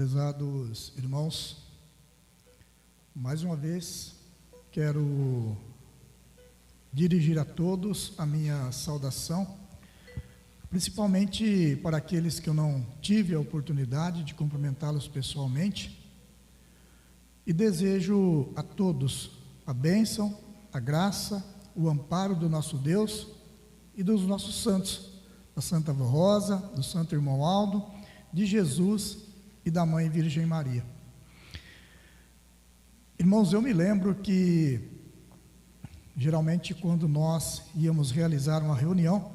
Prezados irmãos, mais uma vez quero dirigir a todos a minha saudação, principalmente para aqueles que eu não tive a oportunidade de cumprimentá-los pessoalmente, e desejo a todos a bênção, a graça, o amparo do nosso Deus e dos nossos santos, da Santa Vó Rosa, do Santo Irmão Aldo, de Jesus e da Mãe Virgem Maria. Irmãos, eu me lembro que geralmente quando nós íamos realizar uma reunião,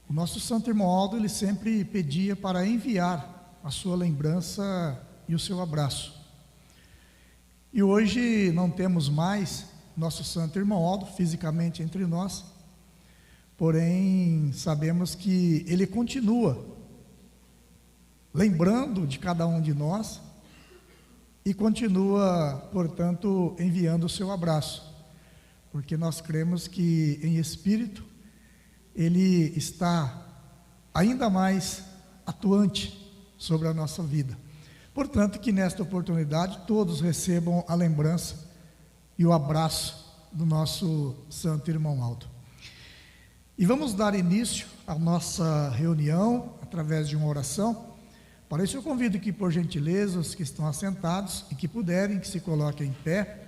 o nosso Santo Irmão Aldo, ele sempre pedia para enviar a sua lembrança e o seu abraço. E hoje não temos mais nosso Santo Irmão Aldo fisicamente entre nós, porém sabemos que ele continua lembrando de cada um de nós e continua, portanto, enviando o seu abraço, porque nós cremos que em espírito ele está ainda mais atuante sobre a nossa vida. Portanto, que nesta oportunidade todos recebam a lembrança e o abraço do nosso Santo Irmão Aldo. E vamos dar início à nossa reunião através de uma oração. Para isso eu convido que, por gentileza, os que estão assentados e que puderem, que se coloquem em pé,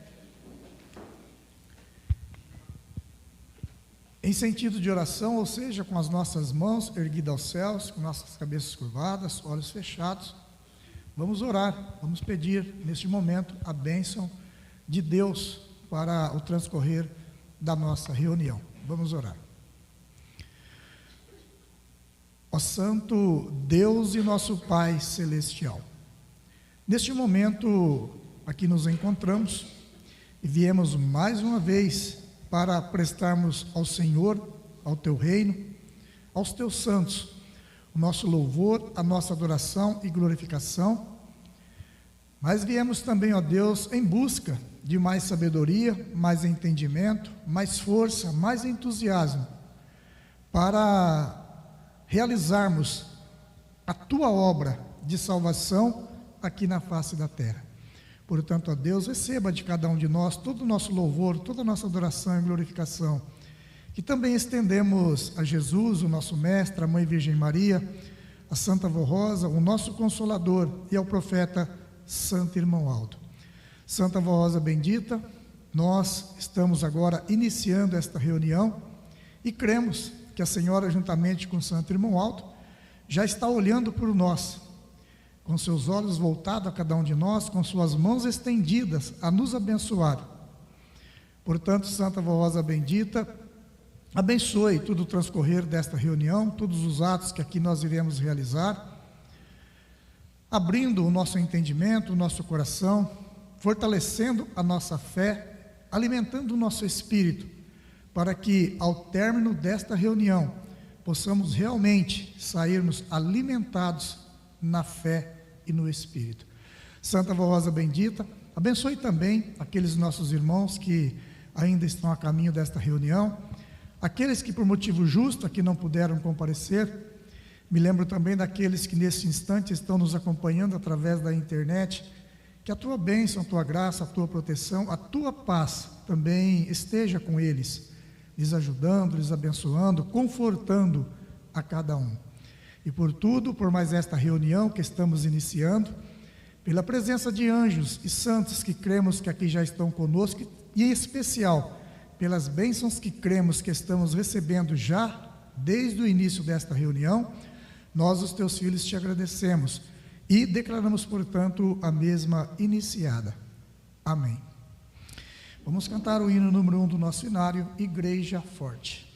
em sentido de oração, ou seja, com as nossas mãos erguidas aos céus, com nossas cabeças curvadas, olhos fechados. Vamos orar, vamos pedir neste momento a bênção de Deus para o transcorrer da nossa reunião. Vamos orar. Ó Santo Deus e nosso Pai Celestial, neste momento aqui nos encontramos e viemos mais uma vez para prestarmos ao Senhor, ao Teu reino, aos Teus santos, o nosso louvor, a nossa adoração e glorificação, mas viemos também, ó Deus, em busca de mais sabedoria, mais entendimento, mais força, mais entusiasmo, para realizarmos a Tua obra de salvação aqui na face da terra. Portanto, ó Deus, receba de cada um de nós todo o nosso louvor, toda a nossa adoração e glorificação, que também estendemos a Jesus, o nosso Mestre, a Mãe Virgem Maria, a Santa Vó Rosa, o nosso Consolador, e ao profeta Santo Irmão Aldo. Santa Vó Rosa bendita, nós estamos agora iniciando esta reunião e cremos que a Senhora, juntamente com o Santo Irmão Aldo, já está olhando por nós, com seus olhos voltados a cada um de nós, com suas mãos estendidas a nos abençoar. Portanto, Santa Vó Rosa bendita, abençoe todo o transcorrer desta reunião, todos os atos que aqui nós iremos realizar, abrindo o nosso entendimento, o nosso coração, fortalecendo a nossa fé, alimentando o nosso espírito, para que ao término desta reunião possamos realmente sairmos alimentados na fé e no Espírito. Santa Vó Rosa bendita, abençoe também aqueles nossos irmãos que ainda estão a caminho desta reunião, aqueles que por motivo justo aqui não puderam comparecer. Me lembro também daqueles que nesse instante estão nos acompanhando através da internet, que a Tua bênção, a Tua graça, a Tua proteção, a Tua paz também esteja com eles, lhes ajudando, lhes abençoando, confortando a cada um. E por tudo, por mais esta reunião que estamos iniciando, pela presença de anjos e santos que cremos que aqui já estão conosco, e em especial pelas bênçãos que cremos que estamos recebendo já desde o início desta reunião, nós, os Teus filhos, te agradecemos e declaramos, portanto, a mesma iniciada. Amém. Vamos cantar o hino número 1 do nosso inário, Igreja Forte.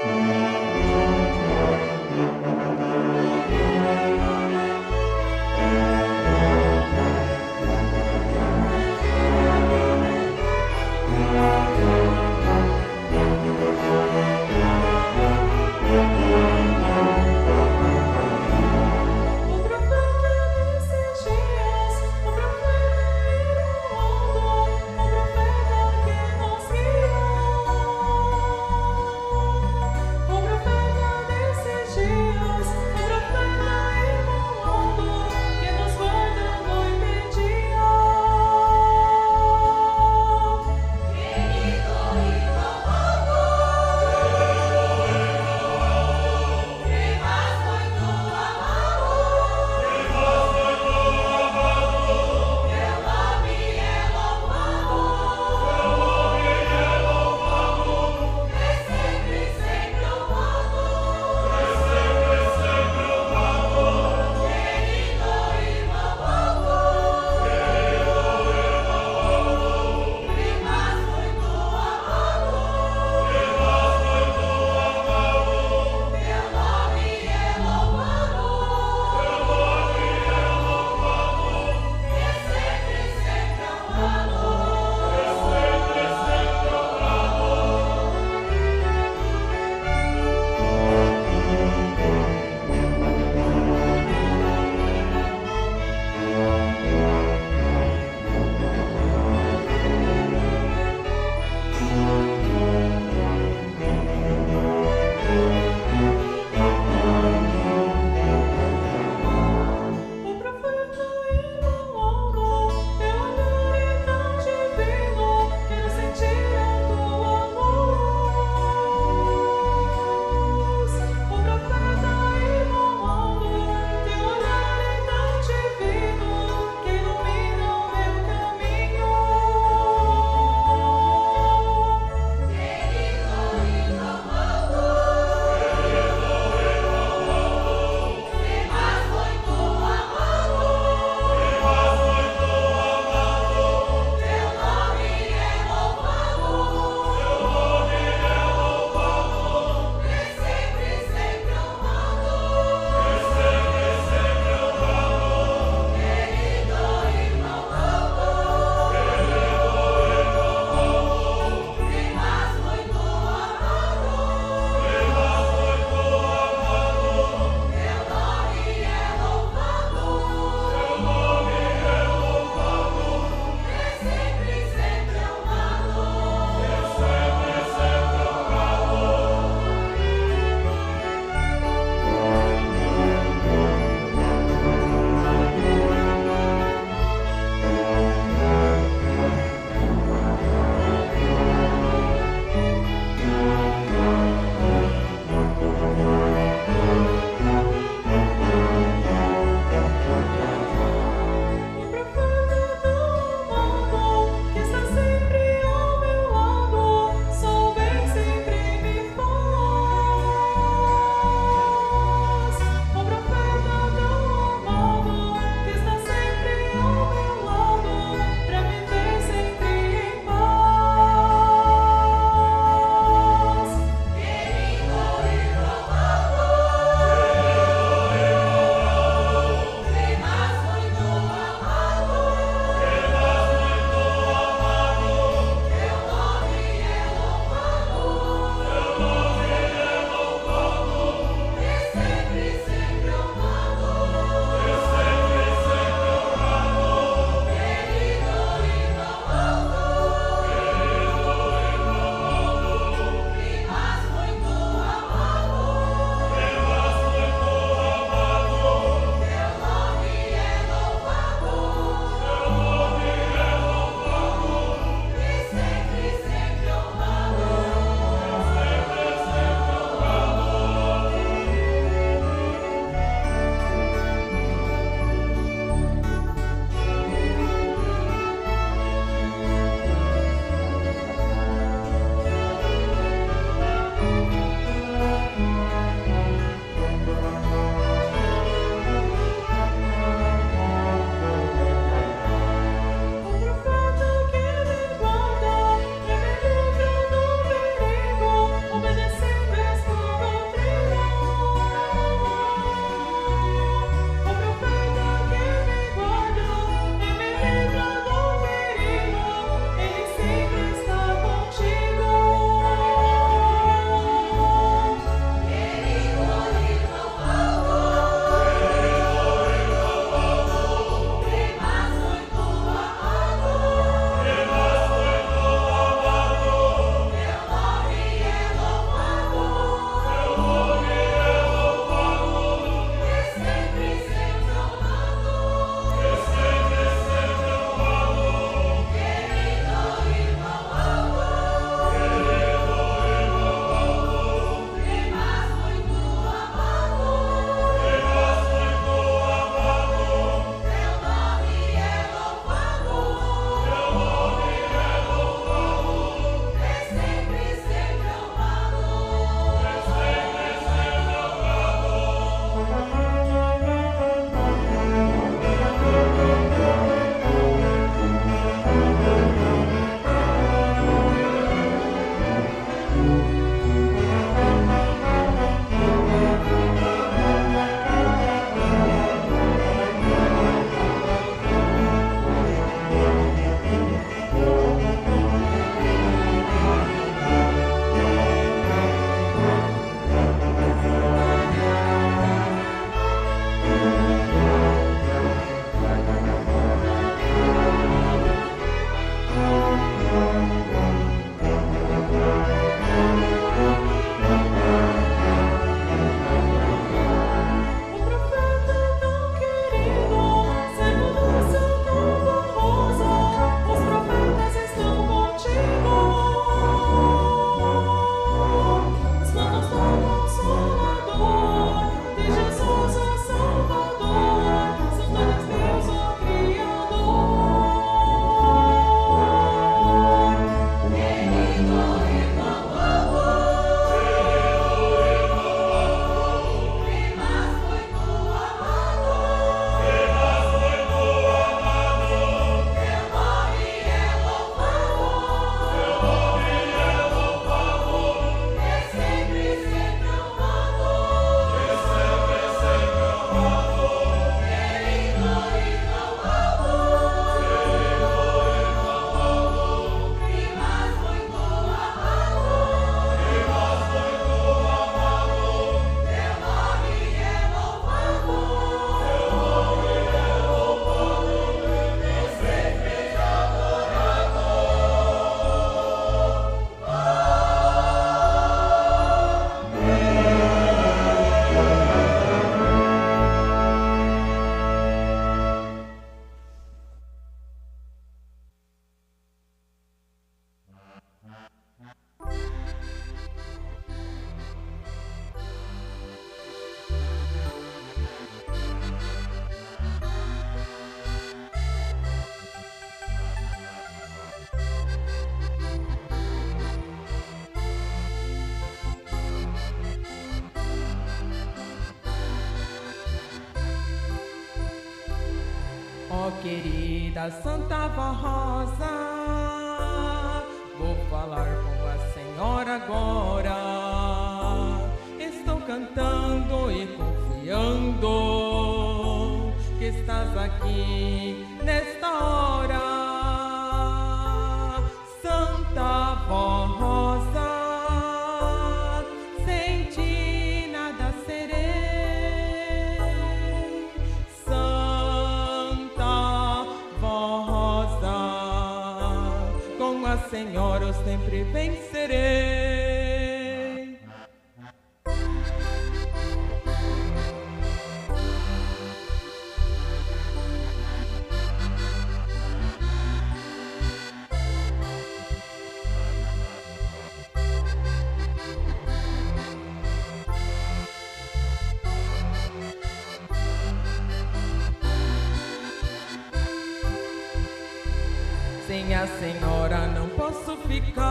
O profeta Querida Santa Vó Rosa, vou falar com a senhora agora. Estou cantando e confiando que estás aqui nesta hora. Santa Vó Rosa, sem ti nada serei. Senhor, eu sempre vencerei. Sem a senhora não posso ficar,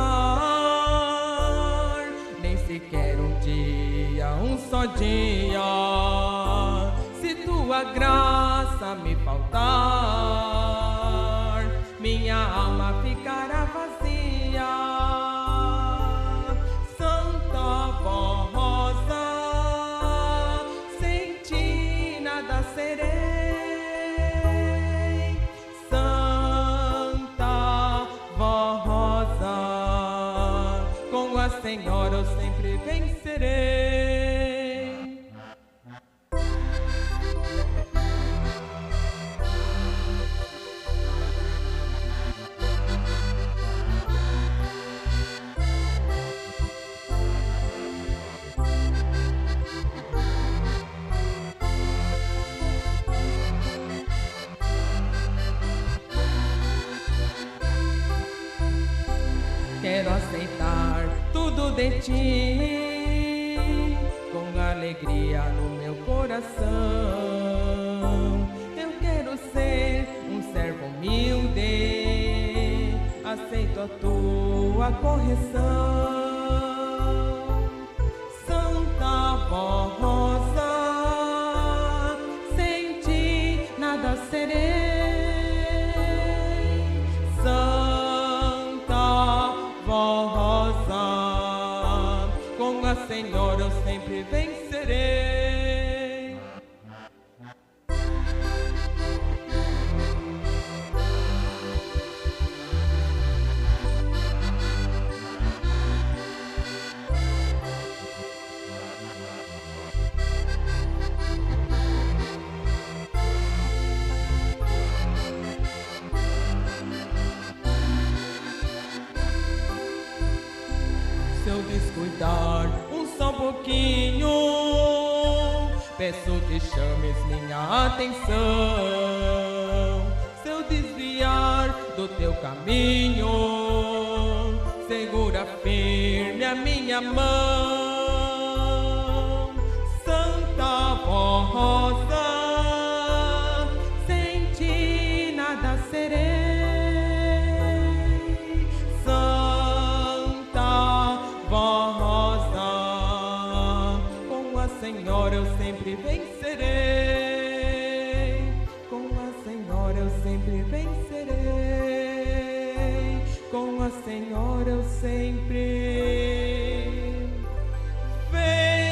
nem sequer um dia, um só dia. Se tua graça me faltar, minha alma ficará vazia. Santa Vó Rosa, sem ti nada serei. Senhor, eu sempre vencerei. Quero aceitar tudo de ti, com alegria no meu coração. Eu quero ser um servo humilde, aceito a tua correção. Santa Vó Rosa, sem ti nada serei. Senhor, eu sempre vencerei. Se eu descuidar só um pouquinho, peço que chames minha atenção. Se eu desviar do teu caminho, segura firme a minha mão. Santa Vó Rosa, sem ti nada serei. Santa agora eu sempre vencerei.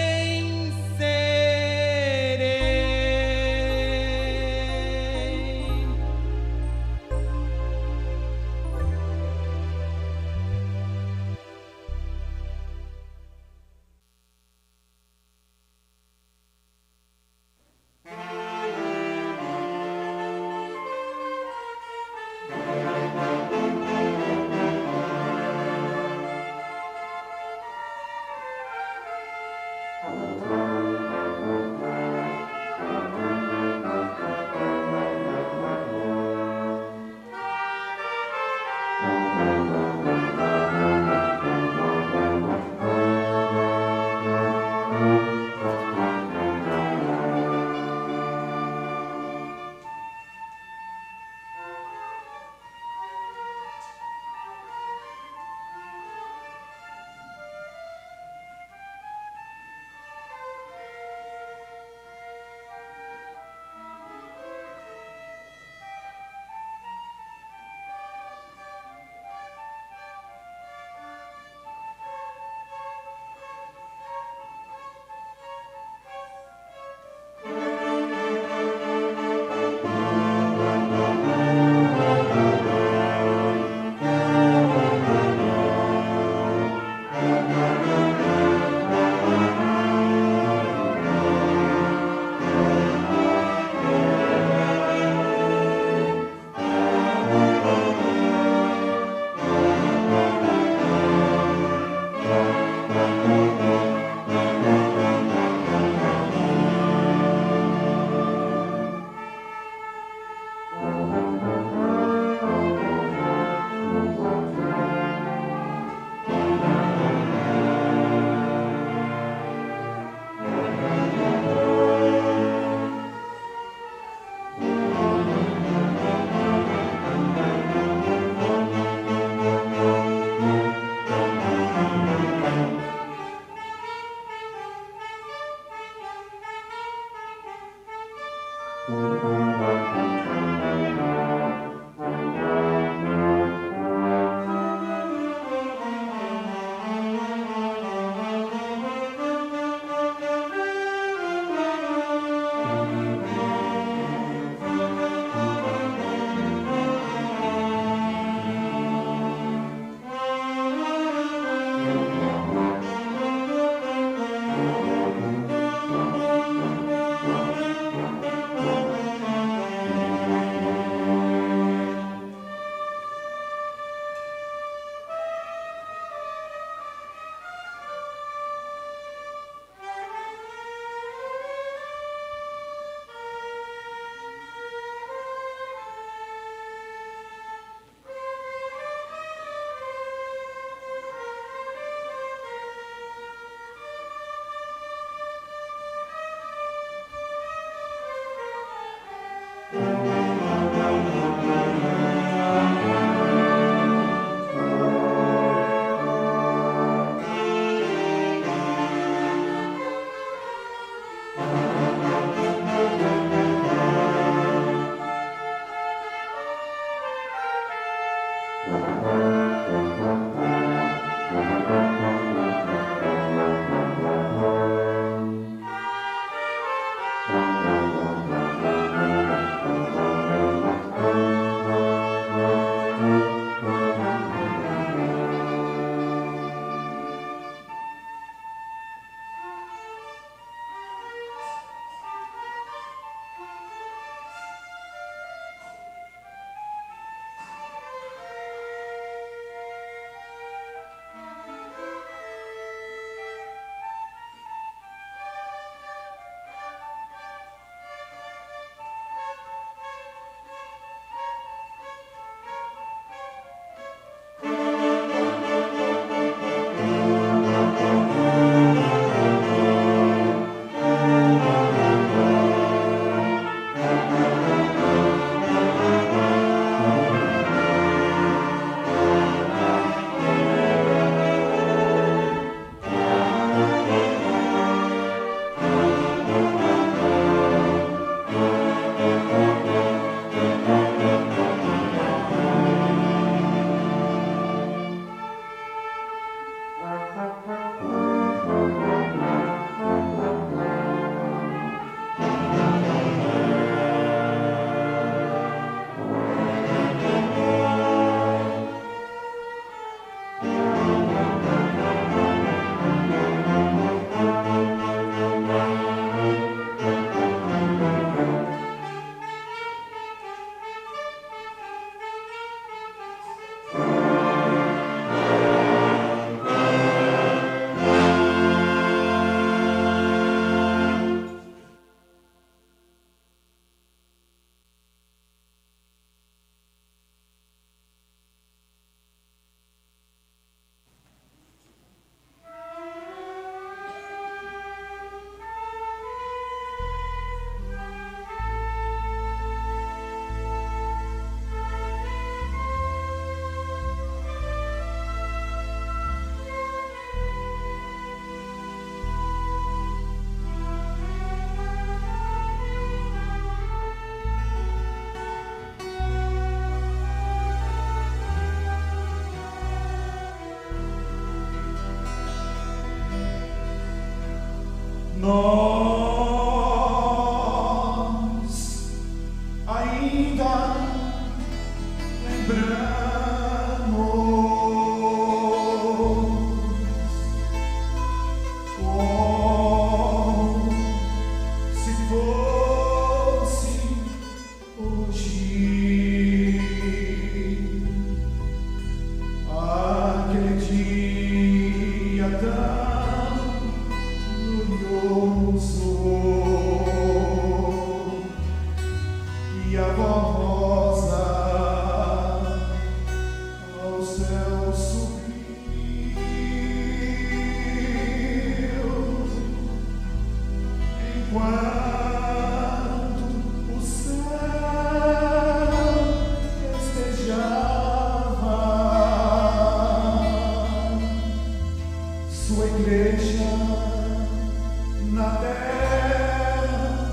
Nós ainda lembramos como se fosse hoje aquele dia tão glorioso e a Rosa ao céu subiu, enquanto o céu festejava sua igreja na terra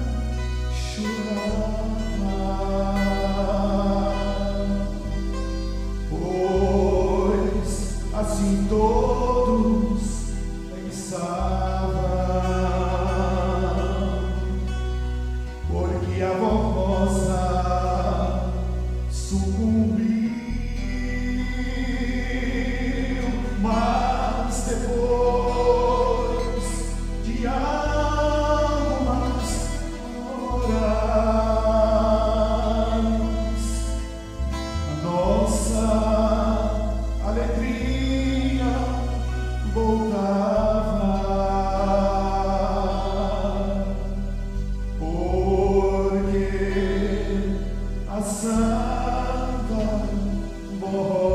chorava, pois assim todos pensavam, porque a Rosa sucumbiu, mas depois de algumas horas a nossa alegria voltava, porque a Santa Rosa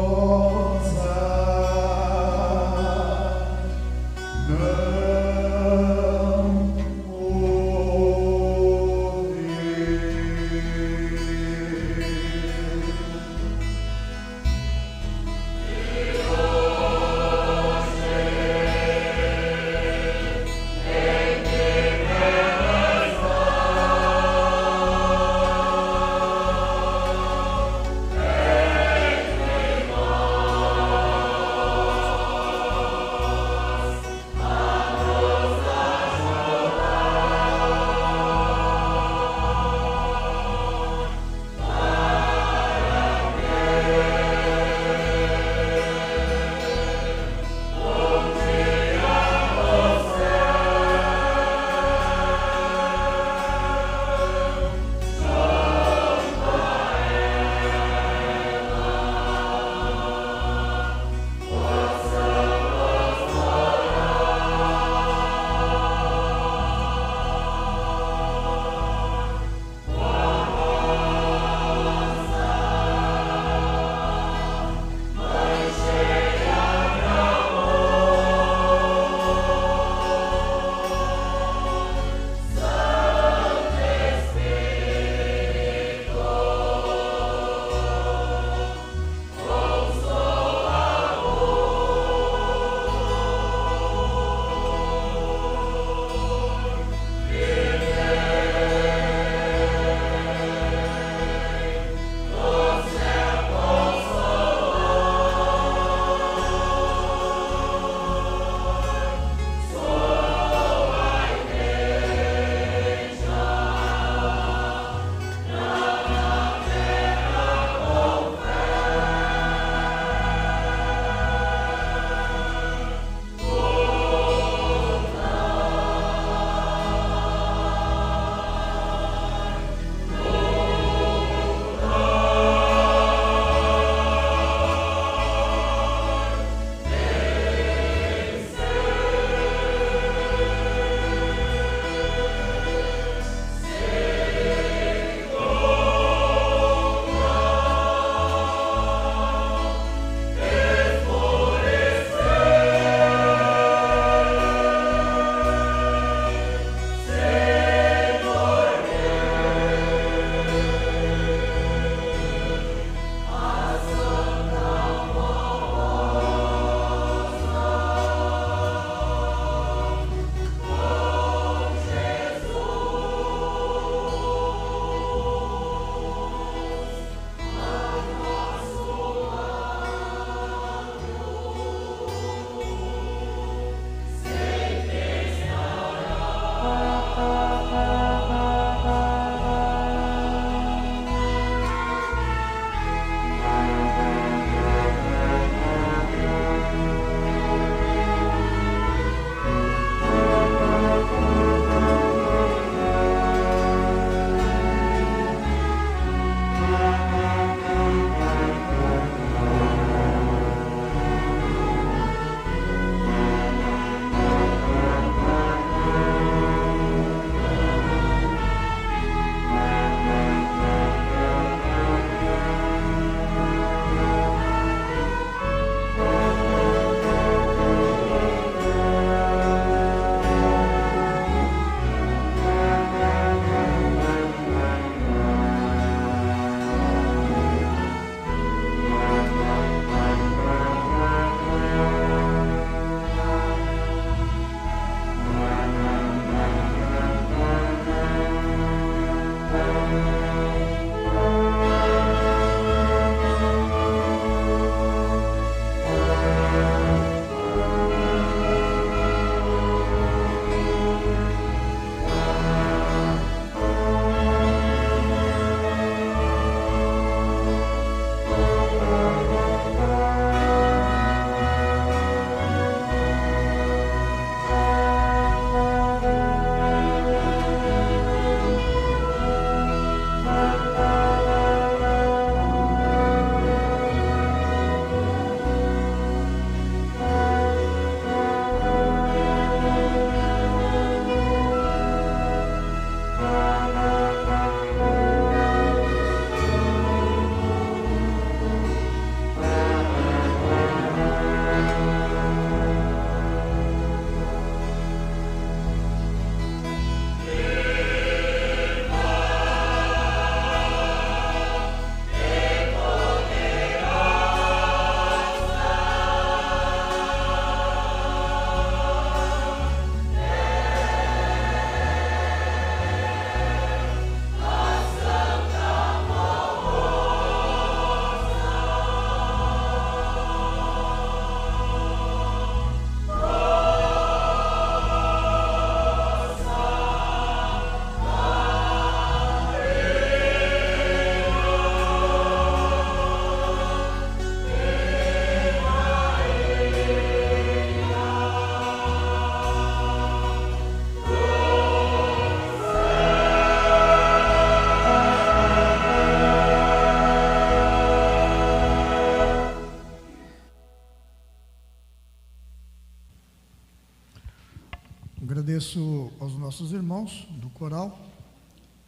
Agradeço aos nossos irmãos do coral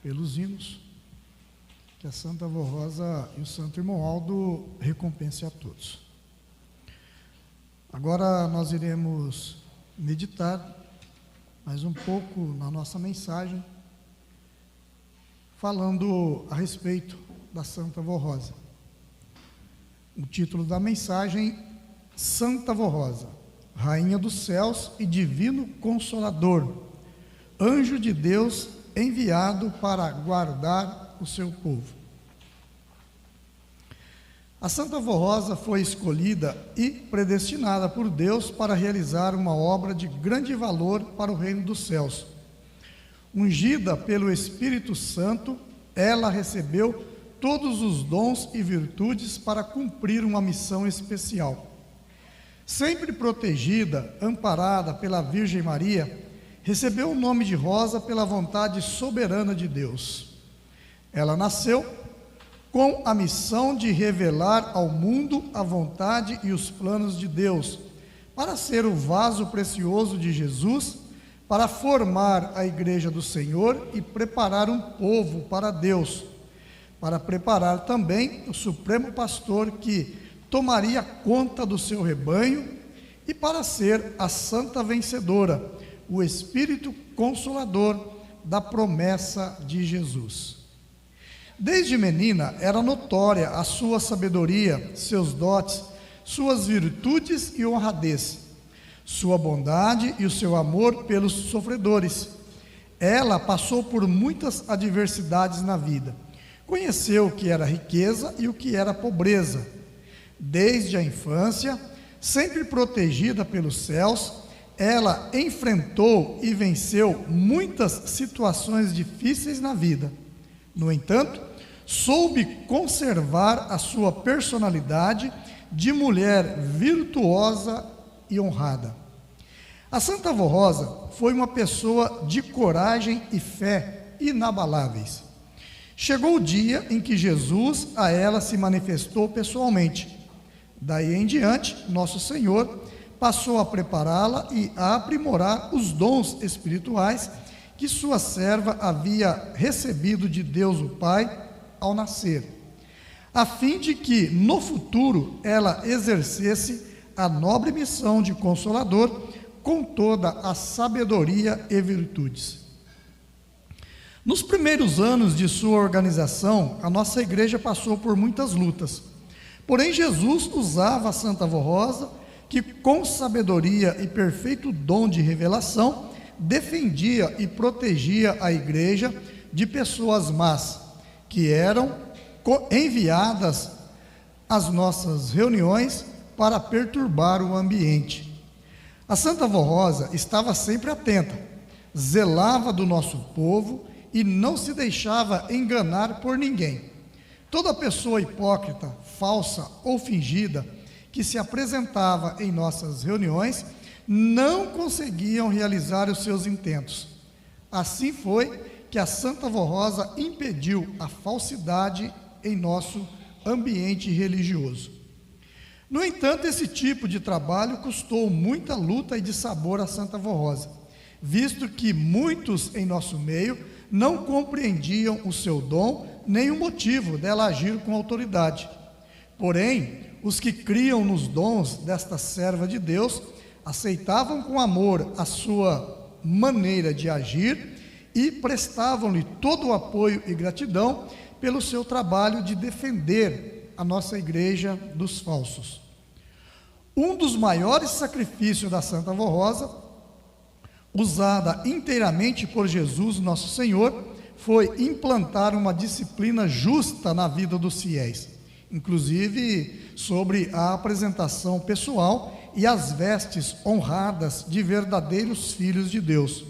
pelos hinos. Que a Santa Avó Rosa e o Santo Irmão Aldo recompense a todos. Agora nós iremos meditar mais um pouco na nossa mensagem, falando a respeito da Santa Avó Rosa. O título da mensagem: Santa Avó Rosa, Rainha dos Céus e Divino Consolador, Anjo de Deus enviado para guardar o seu povo. A Santa Avó Rosa foi escolhida e predestinada por Deus para realizar uma obra de grande valor para o reino dos céus. Ungida pelo Espírito Santo, ela recebeu todos os dons e virtudes para cumprir uma missão especial. Sempre protegida, amparada pela Virgem Maria, recebeu o nome de Rosa pela vontade soberana de Deus. Ela nasceu com a missão de revelar ao mundo a vontade e os planos de Deus, para ser o vaso precioso de Jesus, para formar a Igreja do Senhor e preparar um povo para Deus, para preparar também o Supremo Pastor que tomaria conta do seu rebanho, e para ser a Santa Vencedora, o Espírito Consolador da promessa de Jesus. Desde menina era notória a sua sabedoria, seus dotes, suas virtudes e honradez, sua bondade e o seu amor pelos sofredores. Ela passou por muitas adversidades na vida, conheceu o que era riqueza e o que era pobreza. Desde a infância, sempre protegida pelos céus, ela enfrentou e venceu muitas situações difíceis na vida. No entanto, soube conservar a sua personalidade de mulher virtuosa e honrada. A Santa Avó Rosa foi uma pessoa de coragem e fé inabaláveis. Chegou o dia em que Jesus a ela se manifestou pessoalmente. Daí em diante, Nosso Senhor passou a prepará-la e a aprimorar os dons espirituais que sua serva havia recebido de Deus o Pai ao nascer, a fim de que no futuro ela exercesse a nobre missão de consolador com toda a sabedoria e virtudes. Nos primeiros anos de sua organização, a nossa igreja passou por muitas lutas. Porém, Jesus usava a Santa Avó Rosa, que com sabedoria e perfeito dom de revelação, defendia e protegia a igreja de pessoas más, que eram enviadas às nossas reuniões para perturbar o ambiente. A Santa Avó Rosa estava sempre atenta, zelava do nosso povo e não se deixava enganar por ninguém. Toda pessoa hipócrita, falsa ou fingida que se apresentava em nossas reuniões não conseguiam realizar os seus intentos. Assim foi que a Santa Avó Rosa impediu a falsidade em nosso ambiente religioso. No entanto, esse tipo de trabalho custou muita luta e dissabor à Santa Avó Rosa, visto que muitos em nosso meio não compreendiam o seu dom, nem o motivo dela agir com autoridade. Porém, os que criam nos dons desta serva de Deus, aceitavam com amor a sua maneira de agir e prestavam-lhe todo o apoio e gratidão pelo seu trabalho de defender a nossa igreja dos falsos. Um dos maiores sacrifícios da Santa Avó Rosa, usada inteiramente por Jesus, nosso Senhor, foi implantar uma disciplina justa na vida dos fiéis, inclusive sobre a apresentação pessoal e as vestes honradas de verdadeiros filhos de Deus,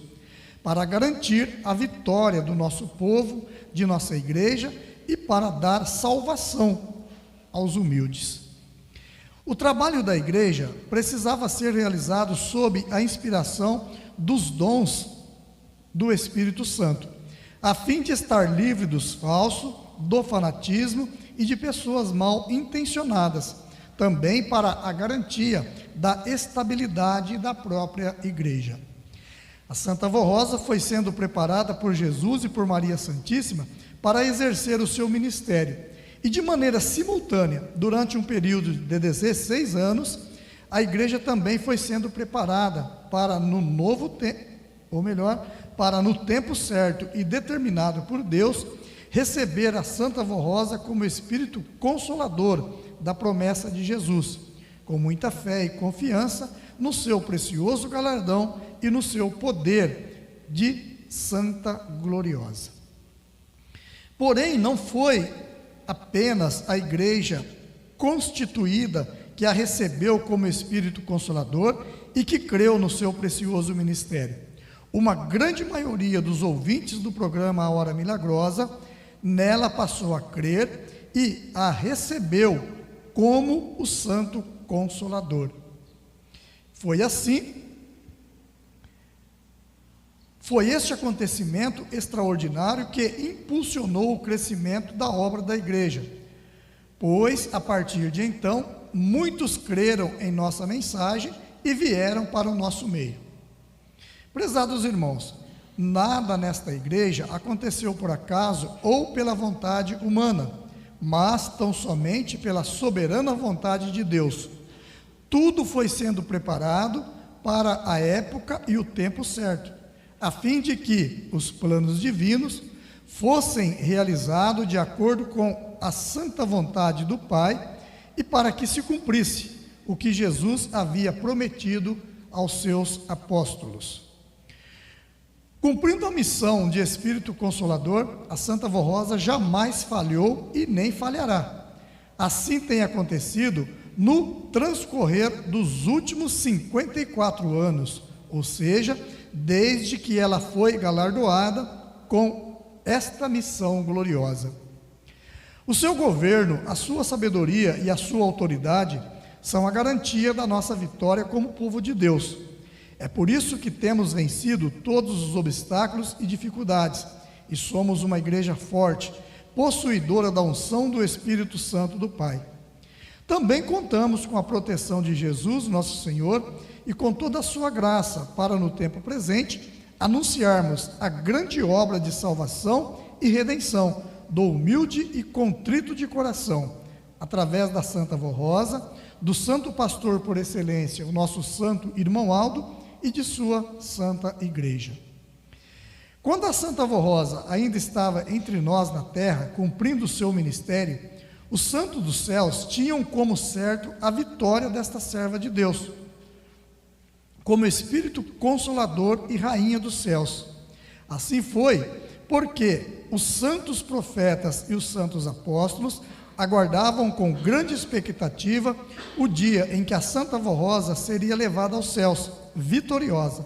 para garantir a vitória do nosso povo, de nossa igreja e para dar salvação aos humildes. O trabalho da igreja precisava ser realizado sob a inspiração dos dons do Espírito Santo, a fim de estar livre dos falsos, do fanatismo e de pessoas mal intencionadas, também para a garantia da estabilidade da própria igreja. A Santa Avó Rosa foi sendo preparada por Jesus e por Maria Santíssima para exercer o seu ministério. E de maneira simultânea, durante um período de 16 anos, a igreja também foi sendo preparada para no tempo certo e determinado por Deus, receber a Santa Avó Rosa como Espírito Consolador da promessa de Jesus, com muita fé e confiança no seu precioso galardão e no seu poder de Santa Gloriosa. Porém, não foi apenas a igreja constituída que a recebeu como Espírito Consolador e que creu no seu precioso ministério. Uma grande maioria dos ouvintes do programa A Hora Milagrosa nela passou a crer e a recebeu como o Santo Consolador. Foi este acontecimento extraordinário que impulsionou o crescimento da obra da igreja, pois, a partir de então, muitos creram em nossa mensagem e vieram para o nosso meio. Prezados irmãos, nada nesta igreja aconteceu por acaso ou pela vontade humana, mas tão somente pela soberana vontade de Deus. Tudo foi sendo preparado para a época e o tempo certo, a fim de que os planos divinos fossem realizados de acordo com a santa vontade do Pai e para que se cumprisse o que Jesus havia prometido aos seus apóstolos. Cumprindo a missão de Espírito Consolador, a Santa Avó Rosa jamais falhou e nem falhará. Assim tem acontecido no transcorrer dos últimos 54 anos, ou seja, desde que ela foi galardoada com esta missão gloriosa. O seu governo, a sua sabedoria e a sua autoridade são a garantia da nossa vitória como povo de Deus. É por isso que temos vencido todos os obstáculos e dificuldades, e somos uma igreja forte, possuidora da unção do Espírito Santo do Pai. Também contamos com a proteção de Jesus, nosso Senhor, e com toda a sua graça, para no tempo presente, anunciarmos a grande obra de salvação e redenção do humilde e contrito de coração, através da Santa Avó Rosa, do santo pastor por excelência, o nosso santo irmão Aldo, e de sua santa igreja. Quando a Santa Avó Rosa ainda estava entre nós na terra, cumprindo o seu ministério, os santos dos céus tinham como certo a vitória desta serva de Deus, como Espírito Consolador e Rainha dos céus. Assim foi, porque os santos profetas e os santos apóstolos aguardavam com grande expectativa o dia em que a Santa Avó Rosa seria levada aos céus, vitoriosa.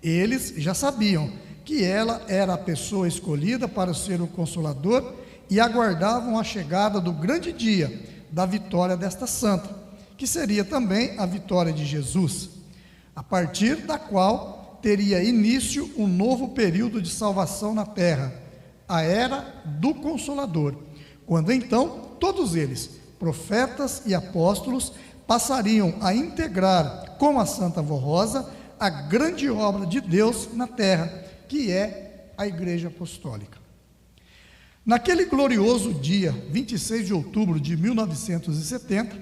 Eles já sabiam que ela era a pessoa escolhida para ser o Consolador e aguardavam a chegada do grande dia da vitória desta santa, que seria também a vitória de Jesus, a partir da qual teria início um novo período de salvação na terra, a era do Consolador, quando então todos eles, profetas e apóstolos, passariam a integrar com a Santa Avó Rosa a grande obra de Deus na terra, que é a Igreja Apostólica. Naquele glorioso dia, 26 de outubro de 1970,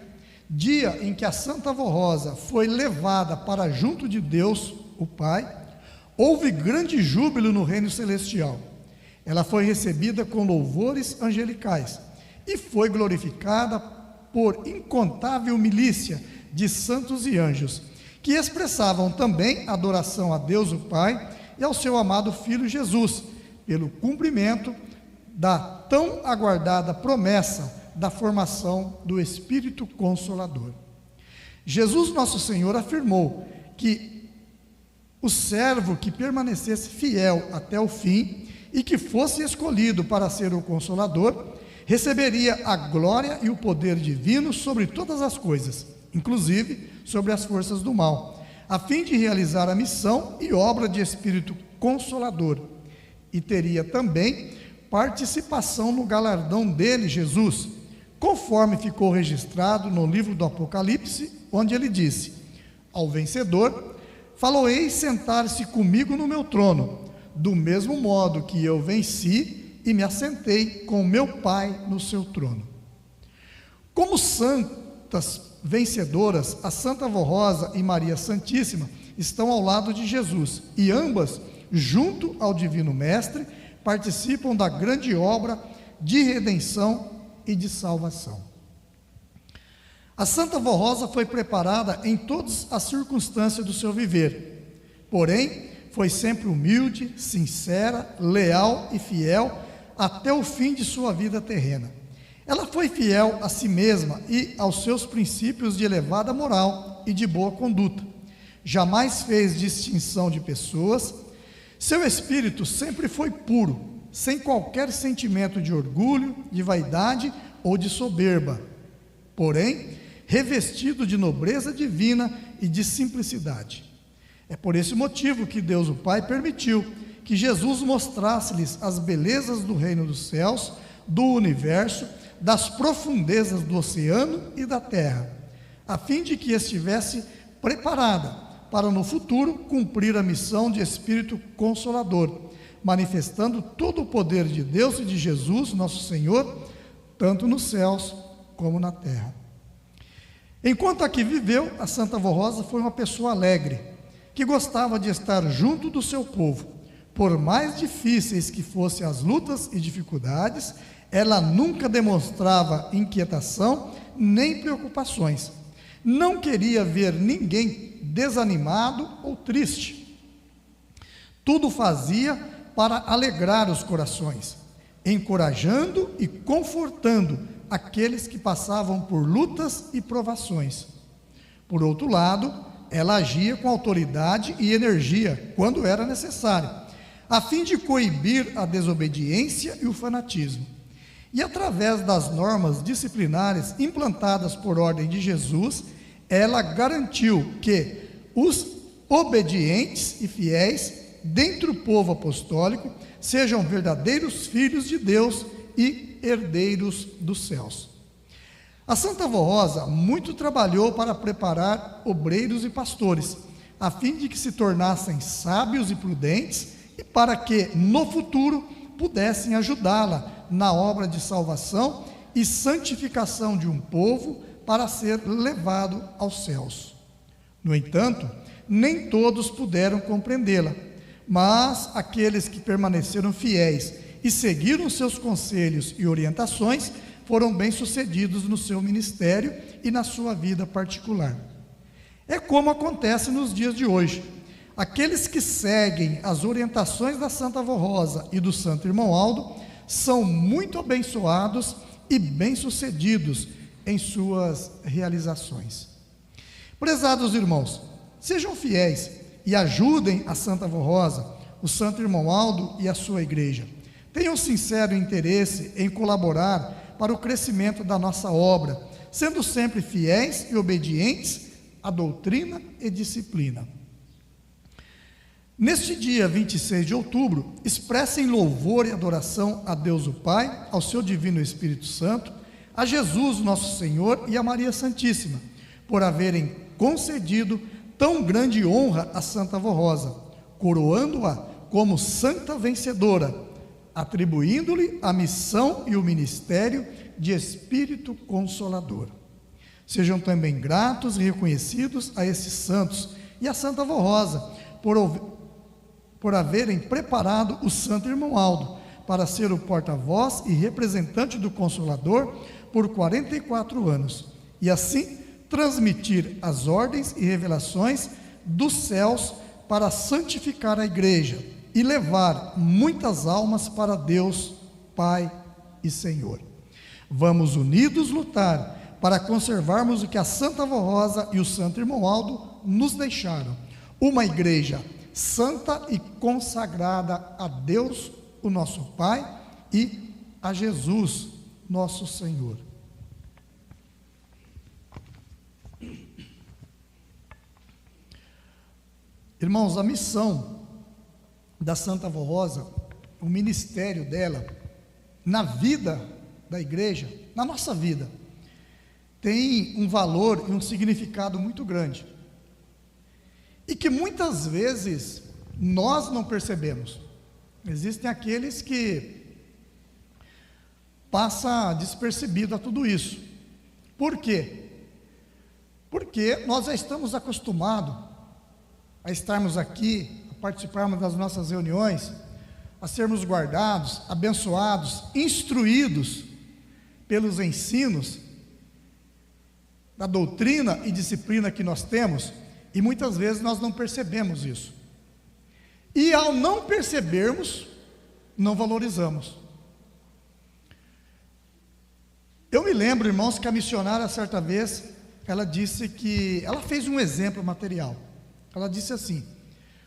dia em que a Santa Avó Rosa foi levada para junto de Deus, o Pai, houve grande júbilo no reino celestial. Ela foi recebida com louvores angelicais e foi glorificada por incontável milícia de santos e anjos, que expressavam também adoração a Deus o Pai e ao seu amado Filho Jesus, pelo cumprimento da tão aguardada promessa da formação do Espírito Consolador. Jesus nosso Senhor afirmou que o servo que permanecesse fiel até o fim e que fosse escolhido para ser o Consolador, receberia a glória e o poder divino sobre todas as coisas, inclusive sobre as forças do mal, a fim de realizar a missão e obra de Espírito Consolador, e teria também participação no galardão dele, Jesus, conforme ficou registrado no livro do Apocalipse, onde ele disse: ao vencedor faloei sentar-se comigo no meu trono, do mesmo modo que eu venci e me assentei com meu Pai no seu trono. Como santas vencedoras, a Santa Avó Rosa e Maria Santíssima estão ao lado de Jesus, e ambas, junto ao Divino Mestre, participam da grande obra de redenção e de salvação. A Santa Avó Rosa foi preparada em todas as circunstâncias do seu viver, porém, foi sempre humilde, sincera, leal e fiel até o fim de sua vida terrena. Ela foi fiel a si mesma e aos seus princípios de elevada moral e de boa conduta. Jamais fez distinção de pessoas. Seu espírito sempre foi puro, sem qualquer sentimento de orgulho, de vaidade ou de soberba, porém, revestido de nobreza divina e de simplicidade. É por esse motivo que Deus o Pai permitiu que Jesus mostrasse-lhes as belezas do reino dos céus, do universo, das profundezas do oceano e da terra, a fim de que estivesse preparada para no futuro cumprir a missão de Espírito Consolador, manifestando todo o poder de Deus e de Jesus, nosso Senhor, tanto nos céus como na terra. Enquanto aqui viveu, a Santa Avó Rosa foi uma pessoa alegre, que gostava de estar junto do seu povo. Por mais difíceis que fossem as lutas e dificuldades, ela nunca demonstrava inquietação nem preocupações. Não queria ver ninguém desanimado ou triste. Tudo fazia para alegrar os corações, encorajando e confortando aqueles que passavam por lutas e provações. Por outro lado, ela agia com autoridade e energia quando era necessário, a fim de coibir a desobediência e o fanatismo. E através das normas disciplinares implantadas por ordem de Jesus, ela garantiu que os obedientes e fiéis dentre o povo apostólico sejam verdadeiros filhos de Deus e herdeiros dos céus. A Santa Avó Rosa muito trabalhou para preparar obreiros e pastores, a fim de que se tornassem sábios e prudentes e para que, no futuro, pudessem ajudá-la na obra de salvação e santificação de um povo para ser levado aos céus. No entanto, nem todos puderam compreendê-la, mas aqueles que permaneceram fiéis e seguiram seus conselhos e orientações foram bem-sucedidos no seu ministério e na sua vida particular. É como acontece nos dias de hoje. Aqueles que seguem as orientações da Santa Avó Rosa e do Santo Irmão Aldo são muito abençoados e bem-sucedidos em suas realizações. Prezados irmãos, sejam fiéis e ajudem a Santa Avó Rosa, o Santo Irmão Aldo e a sua igreja. Tenham sincero interesse em colaborar para o crescimento da nossa obra, sendo sempre fiéis e obedientes à doutrina e disciplina. Neste dia 26 de outubro, expressem louvor e adoração a Deus o Pai, ao seu Divino Espírito Santo, a Jesus nosso Senhor e a Maria Santíssima, por haverem concedido tão grande honra a Santa Avó Rosa, coroando-a como santa vencedora, atribuindo-lhe a missão e o ministério de Espírito Consolador. Sejam também gratos e reconhecidos a esses santos e a Santa Avó Rosa, por haverem preparado o Santo Irmão Aldo para ser o porta-voz e representante do Consolador por 44 anos, e assim transmitir as ordens e revelações dos céus para santificar a igreja e levar muitas almas para Deus, Pai e Senhor. Vamos unidos lutar para conservarmos o que a Santa Avó Rosa e o Santo Irmão Aldo nos deixaram, uma igreja santa e consagrada a Deus, o nosso Pai, e a Jesus, nosso Senhor. Irmãos, a missão da Santa Avó Rosa, o ministério dela, na vida da igreja, na nossa vida, tem um valor e um significado muito grande. e que muitas vezes nós não percebemos. Existem aqueles que passam despercebido a tudo isso. Por quê? Porque nós já estamos acostumados a estarmos aqui, a participarmos das nossas reuniões, a sermos guardados, abençoados, instruídos pelos ensinos da doutrina e disciplina que nós temos, e muitas vezes nós não percebemos isso. E ao não percebermos, não valorizamos. Eu me lembro, irmãos, que a missionária, certa vez, ela disse que, ela fez um exemplo material. Ela disse assim: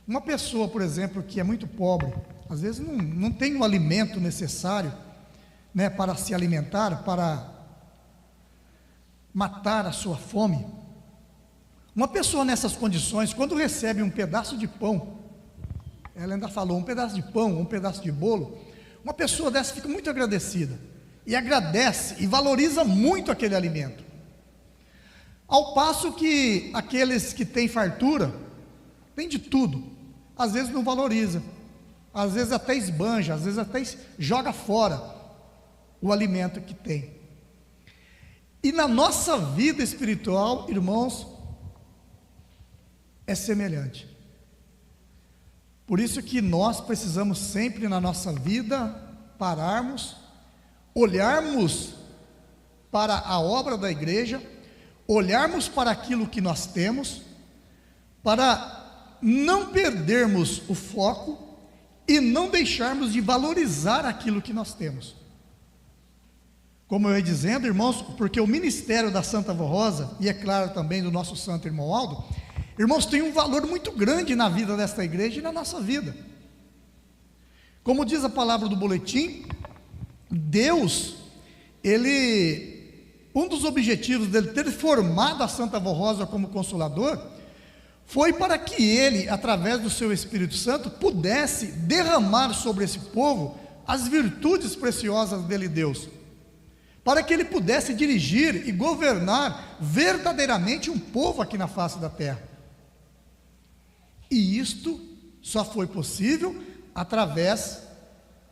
uma pessoa, por exemplo, que é muito pobre, às vezes não tem o alimento necessário, né, para se alimentar, para matar a sua fome. Uma pessoa nessas condições, quando recebe um pedaço de pão, ela ainda falou, um pedaço de pão, um pedaço de bolo, uma pessoa dessa fica muito agradecida, e agradece, e valoriza muito aquele alimento. Ao passo que aqueles que têm fartura, tem de tudo, às vezes não valoriza, às vezes até esbanja, às vezes até joga fora o alimento que tem. E na nossa vida espiritual, irmãos, é semelhante. Por isso que nós precisamos sempre na nossa vida pararmos, olharmos para a obra da igreja, olharmos para aquilo que nós temos, para não perdermos o foco e não deixarmos de valorizar aquilo que nós temos. Como eu ia dizendo, irmãos, porque o ministério da Santa Vó Rosa, e é claro também do nosso santo irmão Aldo, irmãos, tem um valor muito grande na vida desta igreja e na nossa vida. Como diz a palavra do boletim, Deus, um dos objetivos dele ter formado a Santa Vó Rosa como consolador, foi para que ele, através do seu Espírito Santo, pudesse derramar sobre esse povo as virtudes preciosas dele, Deus, para que ele pudesse dirigir e governar verdadeiramente um povo aqui na face da terra. E isto só foi possível através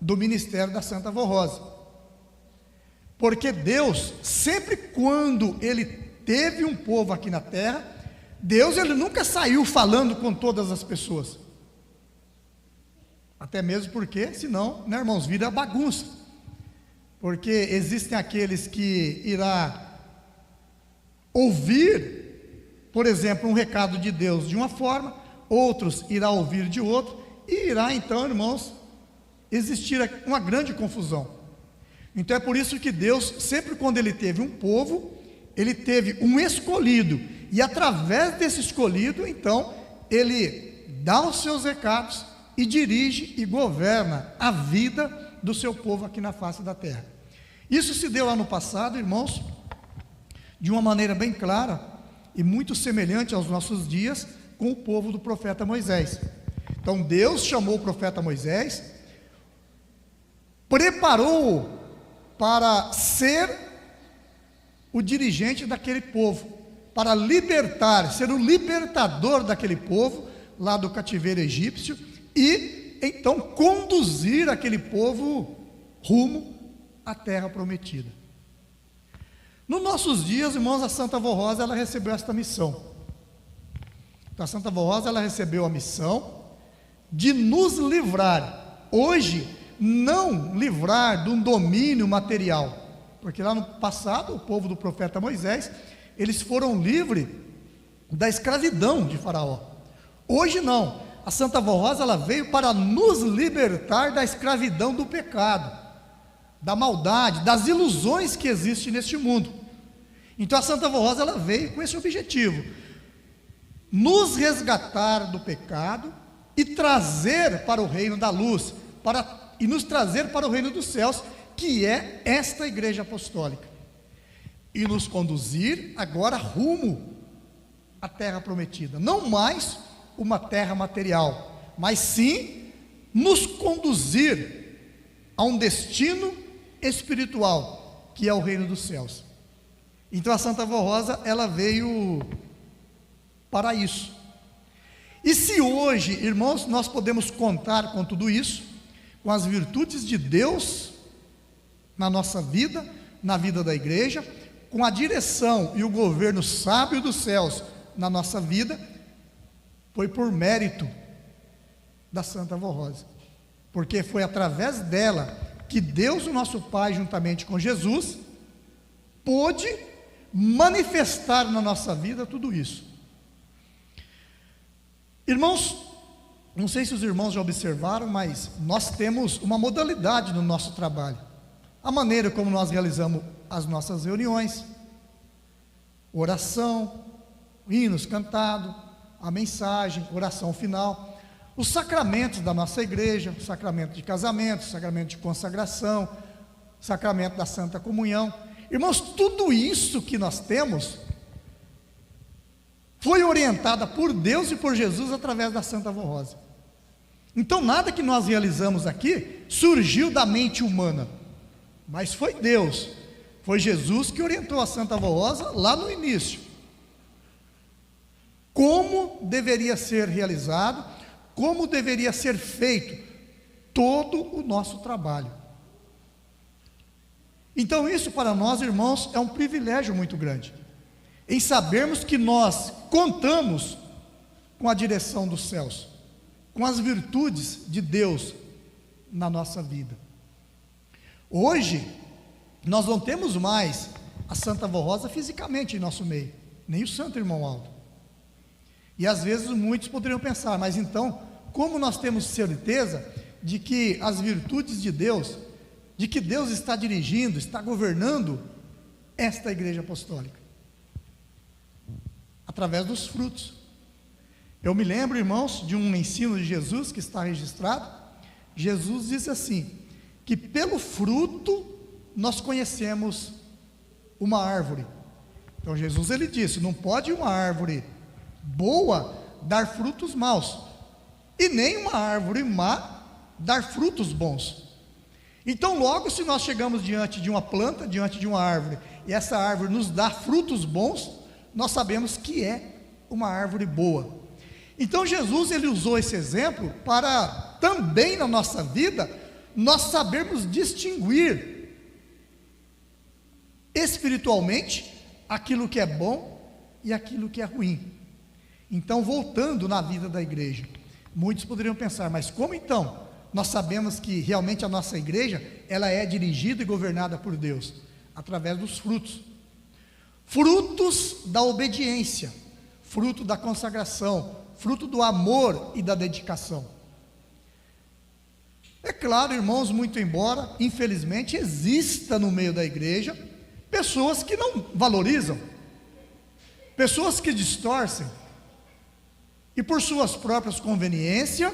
do ministério da Santa Vó Rosa, porque Deus, sempre quando ele teve um povo aqui na terra, Deus, ele nunca saiu falando com todas as pessoas, até mesmo porque senão, né, irmãos, vira bagunça, porque existem aqueles que irá ouvir, por exemplo, um recado de Deus de uma forma, outros irá ouvir de outro, e irá então, irmãos, existir uma grande confusão. Então é por isso que Deus, sempre quando ele teve um povo, ele teve um escolhido, e através desse escolhido, então, ele dá os seus recados, e dirige e governa a vida do seu povo aqui na face da terra. Isso se deu lá no passado, irmãos, de uma maneira bem clara, e muito semelhante aos nossos dias, com o povo do profeta Moisés. Então Deus chamou o profeta Moisés, preparou-o para ser o dirigente daquele povo, para libertar, ser o libertador daquele povo, lá do cativeiro egípcio, e então conduzir aquele povo rumo à terra prometida. Nos nossos dias, irmãos, a Santa Vó Rosa, ela recebeu esta missão. Então, a Santa Vó Rosa, ela recebeu a missão de nos livrar, hoje, não livrar de um domínio material, porque lá no passado, o povo do profeta Moisés, eles foram livres da escravidão de Faraó. Hoje não, a Santa Vó Rosa, ela veio para nos libertar da escravidão do pecado, da maldade, das ilusões que existem neste mundo. Então a Santa Vó Rosa, ela veio com esse objetivo, nos resgatar do pecado e trazer para o reino da luz, e nos trazer para o reino dos céus, que é esta igreja apostólica, e nos conduzir agora rumo à terra prometida, não mais uma terra material, mas sim nos conduzir a um destino espiritual, que é o reino dos céus. Então a Santa Vó Rosa, ela veio para isso. E se hoje, irmãos, nós podemos contar com tudo isso, com as virtudes de Deus na nossa vida, na vida da igreja, com a direção e o governo sábio dos céus na nossa vida, foi por mérito da Santa Avó Rosa, porque foi através dela que Deus, o nosso Pai, juntamente com Jesus, pôde manifestar na nossa vida tudo isso. Irmãos, não sei se os irmãos já observaram, mas nós temos uma modalidade no nosso trabalho, a maneira como nós realizamos as nossas reuniões, oração, hinos cantados, a mensagem, oração final, os sacramentos da nossa igreja, o sacramento de casamento, o sacramento de consagração, o sacramento da Santa Comunhão. Irmãos, tudo isso que nós temos foi orientada por Deus e por Jesus através da Santa Avó Rosa. Então nada que nós realizamos aqui surgiu da mente humana, mas foi Deus, foi Jesus que orientou a Santa Avó Rosa lá no início, como deveria ser realizado, como deveria ser feito todo o nosso trabalho. Então isso para nós, irmãos, é um privilégio muito grande, em sabermos que nós contamos com a direção dos céus, com as virtudes de Deus na nossa vida. Hoje, nós não temos mais a Santa Avó Rosa fisicamente em nosso meio, nem o Santo Irmão Aldo. E às vezes muitos poderiam pensar, mas então, como nós temos certeza de que as virtudes de Deus, de que Deus está dirigindo, está governando esta igreja apostólica? Através dos frutos. Eu me lembro, irmãos, de um ensino de Jesus que está registrado. Jesus disse assim, que pelo fruto nós conhecemos uma árvore. Então Jesus, ele disse, não pode uma árvore boa dar frutos maus, e nem uma árvore má dar frutos bons. Então logo, se nós chegamos diante de uma planta, diante de uma árvore, e essa árvore nos dá frutos bons, nós sabemos que é uma árvore boa. Então Jesus, ele usou esse exemplo para também na nossa vida nós sabermos distinguir espiritualmente aquilo que é bom e aquilo que é ruim. Então, voltando na vida da igreja, muitos poderiam pensar, mas como então nós sabemos que realmente a nossa igreja, ela é dirigida e governada por Deus? Através dos frutos. Frutos da obediência, fruto da consagração, fruto do amor e da dedicação. É claro, irmãos, muito embora, infelizmente, exista no meio da igreja pessoas que não valorizam, pessoas que distorcem, e por suas próprias conveniências,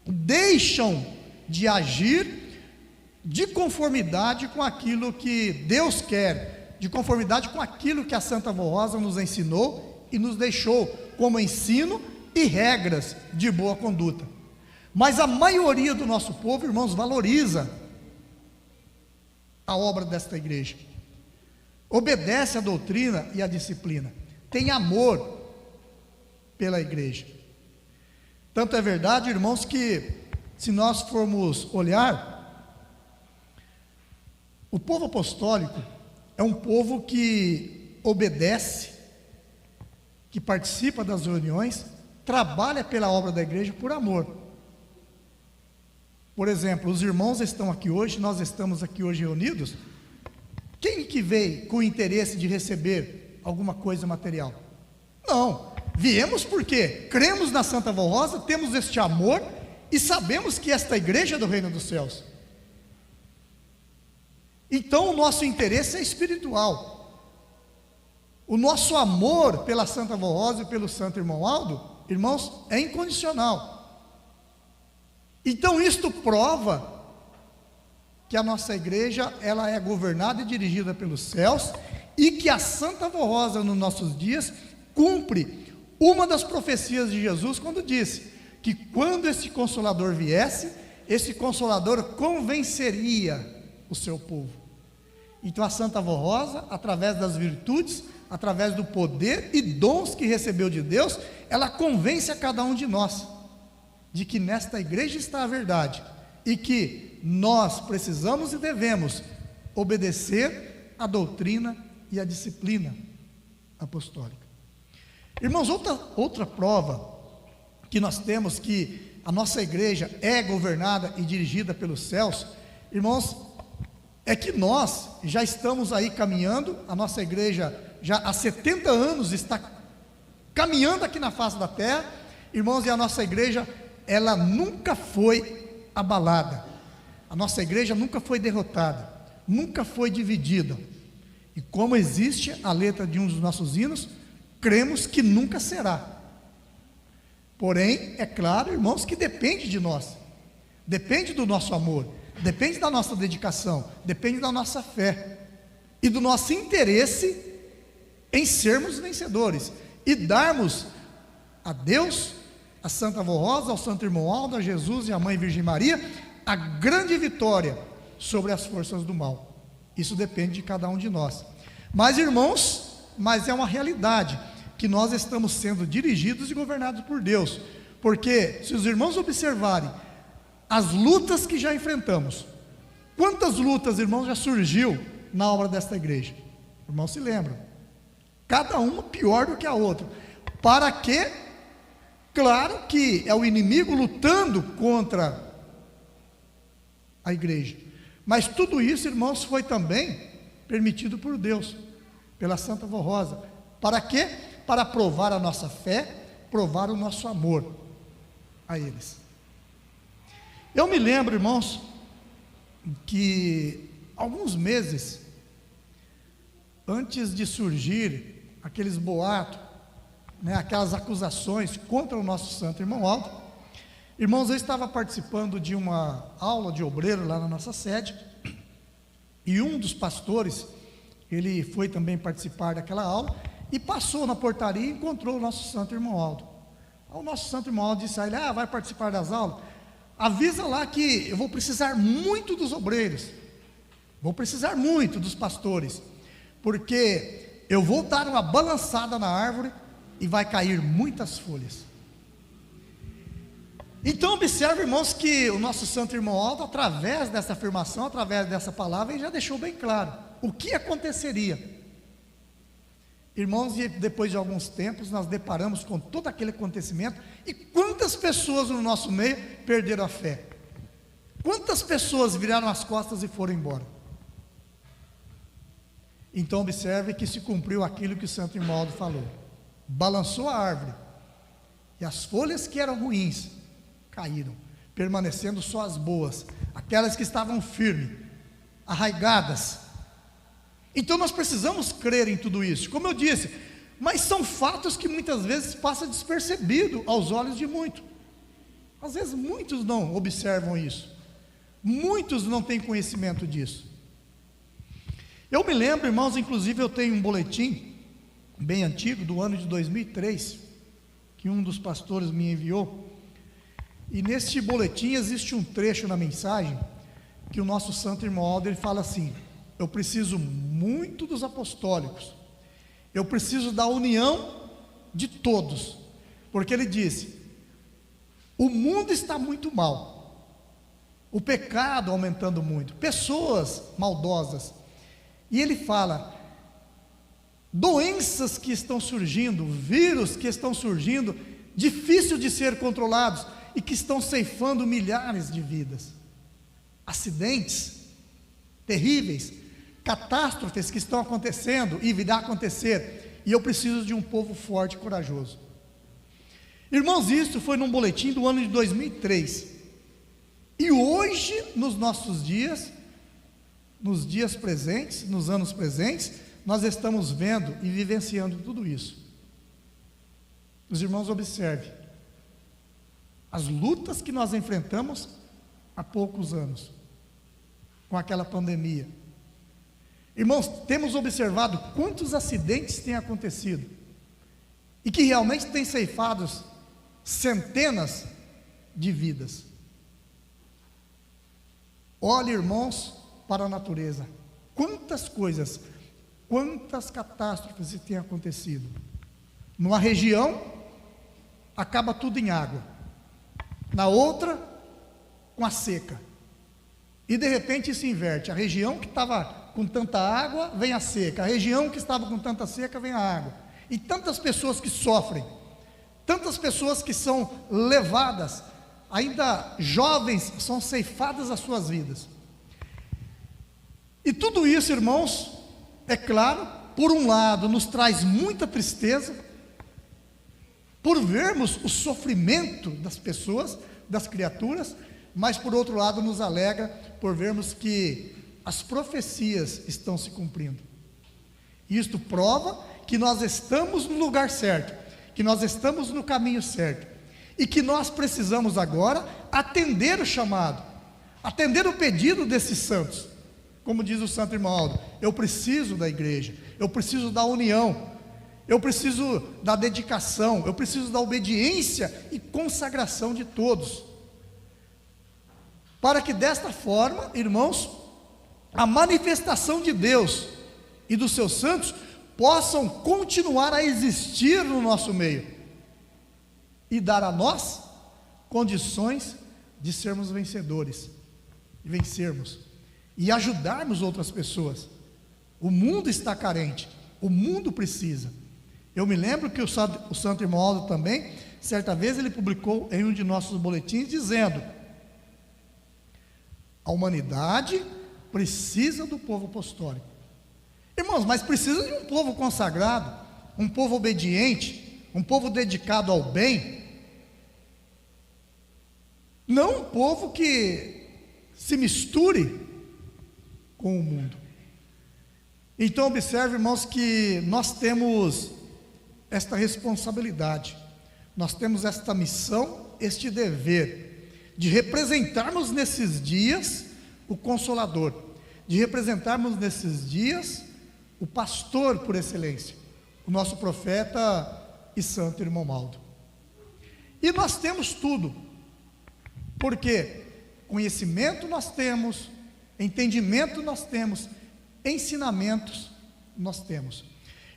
deixam de agir de conformidade com aquilo que Deus quer, de conformidade com aquilo que a Santa Avó Rosa nos ensinou e nos deixou como ensino e regras de boa conduta. Mas a maioria do nosso povo, irmãos, valoriza a obra desta igreja, obedece a doutrina e a disciplina, tem amor pela igreja. Tanto é verdade, irmãos, que se nós formos olhar, o povo apostólico é um povo que obedece, que participa das reuniões, trabalha pela obra da igreja por amor. Por exemplo, os irmãos estão aqui hoje, nós estamos aqui hoje reunidos. Quem que veio com o interesse de receber alguma coisa material? Não. Viemos porque cremos na Santa Avó Rosa, temos este amor e sabemos que esta igreja é do reino dos céus. Então o nosso interesse é espiritual. O nosso amor pela Santa Avó Rosa e pelo Santo Irmão Aldo, irmãos, é incondicional. Então isto prova que a nossa igreja, ela é governada e dirigida pelos céus, e que a Santa Avó Rosa nos nossos dias cumpre uma das profecias de Jesus, quando disse que quando esse Consolador viesse, esse Consolador convenceria o seu povo. Então a Santa Avó Rosa, através das virtudes através do poder e dons que recebeu de Deus, ela convence a cada um de nós de que nesta igreja está a verdade e que nós precisamos e devemos obedecer à doutrina e à disciplina apostólica. Irmãos, outra prova que nós temos que a nossa igreja é governada e dirigida pelos céus, irmãos, é que nós já estamos aí caminhando, a nossa igreja já há 70 anos está caminhando aqui na face da terra, irmãos, e a nossa igreja, ela nunca foi abalada, a nossa igreja nunca foi derrotada, nunca foi dividida, e como existe a letra de um dos nossos hinos, cremos que nunca será. Porém, é claro, irmãos, que depende de nós, depende do nosso amor, depende da nossa dedicação, depende da nossa fé e do nosso interesse em sermos vencedores e darmos a Deus, a Santa Avó Rosa, ao Santo Irmão Aldo, a Jesus e a Mãe Virgem Maria, a grande vitória sobre as forças do mal. Isso depende de cada um de nós. Mas, irmãos, é uma realidade que nós estamos sendo dirigidos e governados por Deus, porque se os irmãos observarem as lutas que já enfrentamos, quantas lutas, irmãos, já surgiu na obra desta igreja? Irmãos, se lembram? Cada uma pior do que a outra. Para quê? Claro que é o inimigo lutando contra a igreja, mas tudo isso, irmãos, foi também permitido por Deus, pela Santa Avó Rosa. Para quê? Para provar a nossa fé, provar o nosso amor a eles. Eu me lembro, irmãos, que alguns meses antes de surgir aqueles boatos, aquelas acusações contra o nosso Santo Irmão Aldo, irmãos, eu estava participando de uma aula de obreiro lá na nossa sede, e um dos pastores, ele foi também participar daquela aula, e passou na portaria e encontrou o nosso Santo Irmão Aldo. O nosso Santo Irmão Aldo disse a ele: vai participar das aulas? Avisa lá que eu vou precisar muito dos obreiros, vou precisar muito dos pastores, porque eu vou dar uma balançada na árvore e vai cair muitas folhas. Então observe, irmãos, que o nosso Santo Irmão Aldo, através dessa afirmação, através dessa palavra, ele já deixou bem claro o que aconteceria. Irmãos, e depois de alguns tempos nós deparamos com todo aquele acontecimento, e quantas pessoas no nosso meio perderam a fé, quantas pessoas viraram as costas e foram embora. Então observe que se cumpriu aquilo que o Santo Irmão Aldo falou, balançou a árvore, e as folhas que eram ruins caíram, permanecendo só as boas, aquelas que estavam firmes, arraigadas. Então nós precisamos crer em tudo isso, como eu disse, mas são fatos que muitas vezes passam despercebido aos olhos de muitos. Às vezes muitos não observam isso, muitos não têm conhecimento disso. Eu me lembro, irmãos, inclusive eu tenho um boletim bem antigo, do ano de 2003, que um dos pastores me enviou, e neste boletim existe um trecho na mensagem, que o nosso Santo Irmão Aldo, ele fala assim: eu preciso muito dos apostólicos, eu preciso da união de todos, porque ele disse: o mundo está muito mal, o pecado aumentando muito, pessoas maldosas, e ele fala, doenças que estão surgindo, vírus que estão surgindo, difícil de ser controlados, e que estão ceifando milhares de vidas, acidentes terríveis, catástrofes que estão acontecendo e virá acontecer, e eu preciso de um povo forte e corajoso. Irmãos, isso foi num boletim do ano de 2003, e hoje, nos nossos dias, nos dias presentes, nos anos presentes, nós estamos vendo e vivenciando tudo isso. Os irmãos observem as lutas que nós enfrentamos há poucos anos, com aquela pandemia. Irmãos, temos observado quantos acidentes têm acontecido, e que realmente têm ceifado centenas de vidas. Olhe, irmãos, para a natureza, quantas coisas quantas catástrofes têm acontecido. Numa região, acaba tudo em água. Na outra, com a seca. E de repente se inverte. A região que estava com tanta água, vem a seca. A região que estava com tanta seca, vem a água. E tantas pessoas que sofrem. Tantas pessoas que são levadas, ainda jovens, são ceifadas as suas vidas. E tudo isso, irmãos, é claro, por um lado, nos traz muita tristeza, por vermos o sofrimento das pessoas, das criaturas, mas por outro lado nos alegra por vermos que as profecias estão se cumprindo. Isto prova que nós estamos no lugar certo, que nós estamos no caminho certo, e que nós precisamos agora atender o chamado, atender o pedido desses santos. Como diz o santo irmão Aldo, eu preciso da igreja, eu preciso da união, eu preciso da dedicação, eu preciso da obediência e consagração de todos, para que desta forma, irmãos, a manifestação de Deus e dos seus santos possam continuar a existir no nosso meio, e dar a nós condições de sermos vencedores, e vencermos, e ajudarmos outras pessoas. O mundo está carente, o mundo precisa. Eu me lembro que o santo irmão Aldo também, certa vez ele publicou em um de nossos boletins, dizendo: a humanidade precisa do povo apostólico. Irmãos, mas precisa de um povo consagrado, um povo obediente, um povo dedicado ao bem, não um povo que se misture com o mundo. Então observe, irmãos, que nós temos esta responsabilidade, nós temos esta missão, este dever, de representarmos nesses dias o Consolador, de representarmos nesses dias o pastor por excelência, o nosso profeta e santo irmão Aldo. E nós temos tudo, porque conhecimento nós temos, entendimento nós temos, ensinamentos nós temos.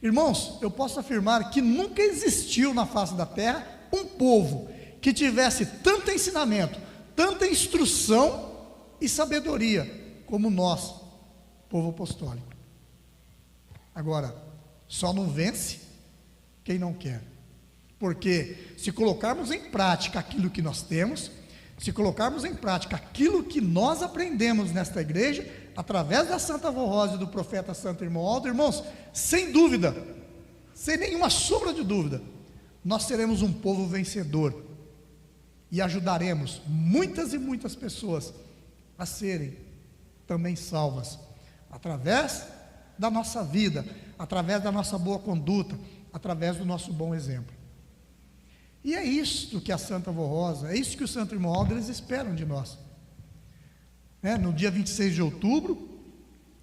Irmãos, eu posso afirmar que nunca existiu na face da terra um povo que tivesse tanto ensinamento, tanta instrução e sabedoria como nós, povo apostólico. Agora, só não vence quem não quer, porque se colocarmos em prática aquilo que nós temos, se colocarmos em prática aquilo que nós aprendemos nesta igreja, através da Santa Avó Rosa e do profeta Santo Irmão Aldo, irmãos, sem dúvida, sem nenhuma sombra de dúvida, nós seremos um povo vencedor, e ajudaremos muitas e muitas pessoas a serem também salvas, através da nossa vida, através da nossa boa conduta, através do nosso bom exemplo. E é isto que a Santa Avó Rosa, é isso que o Santo Irmão Aldo, eles esperam de nós. No dia 26 de outubro,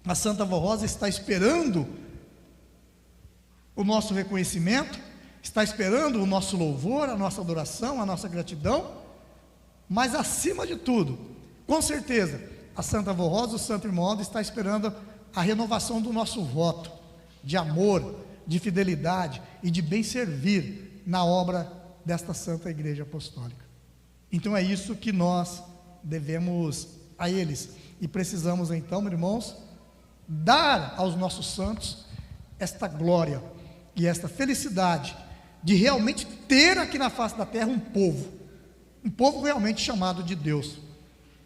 a Santa Avó Rosa está esperando o nosso reconhecimento, está esperando o nosso louvor, a nossa adoração, a nossa gratidão, mas acima de tudo, com certeza, a Santa Avó Rosa, o Santo Irmão Aldo, está esperando a renovação do nosso voto, de amor, de fidelidade e de bem servir na obra desta Santa Igreja Apostólica. Então é isso que nós devemos a eles, e precisamos então, irmãos, dar aos nossos santos esta glória e esta felicidade de realmente ter aqui na face da terra um povo realmente chamado de Deus,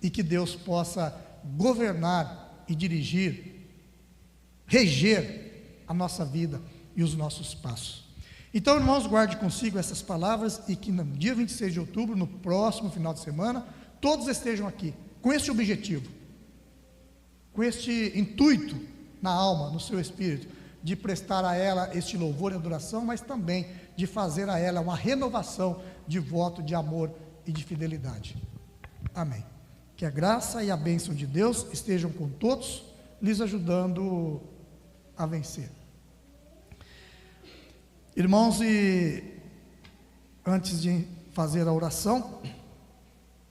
e que Deus possa governar e dirigir, reger a nossa vida e os nossos passos. Então, irmãos, guarde consigo essas palavras, e que no dia 26 de outubro, no próximo final de semana, todos estejam aqui, com este objetivo, com este intuito na alma, no seu espírito, de prestar a ela este louvor e adoração, mas também de fazer a ela uma renovação de voto de amor e de fidelidade. Amém. Que a graça e a bênção de Deus estejam com todos, lhes ajudando a vencer. Irmãos, e antes de fazer a oração,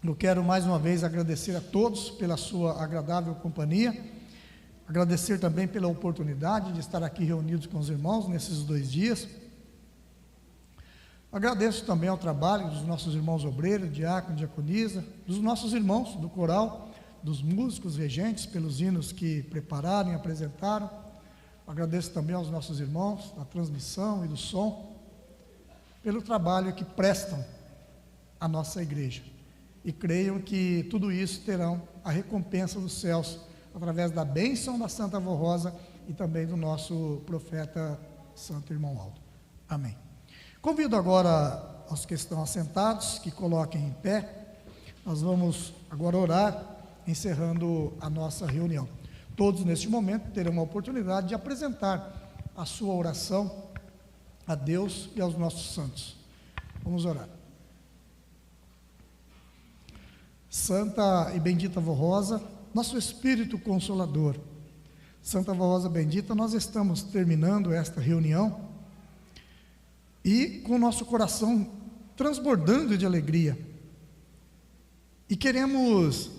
eu quero mais uma vez agradecer a todos pela sua agradável companhia, Agradecer também pela oportunidade de estar aqui reunidos com os irmãos nesses 2 dias. Agradeço também ao trabalho dos nossos irmãos obreiros, diácono, diaconisa, dos nossos irmãos do coral, dos músicos regentes, pelos hinos que prepararam e apresentaram. Agradeço também aos nossos irmãos da transmissão e do som, pelo trabalho que prestam à nossa igreja. E creio que tudo isso terão a recompensa dos céus, através da bênção da Santa Avó Rosa e também do nosso profeta Santo Irmão Aldo. Amém. Convido agora aos que estão assentados, que coloquem em pé. Nós vamos agora orar, encerrando a nossa reunião. Todos neste momento terão uma oportunidade de apresentar a sua oração a Deus e aos nossos santos. Vamos orar. Santa e bendita Avó Rosa, nosso Espírito Consolador, Santa Avó Rosa bendita, nós estamos terminando esta reunião e com o nosso coração transbordando de alegria, e queremos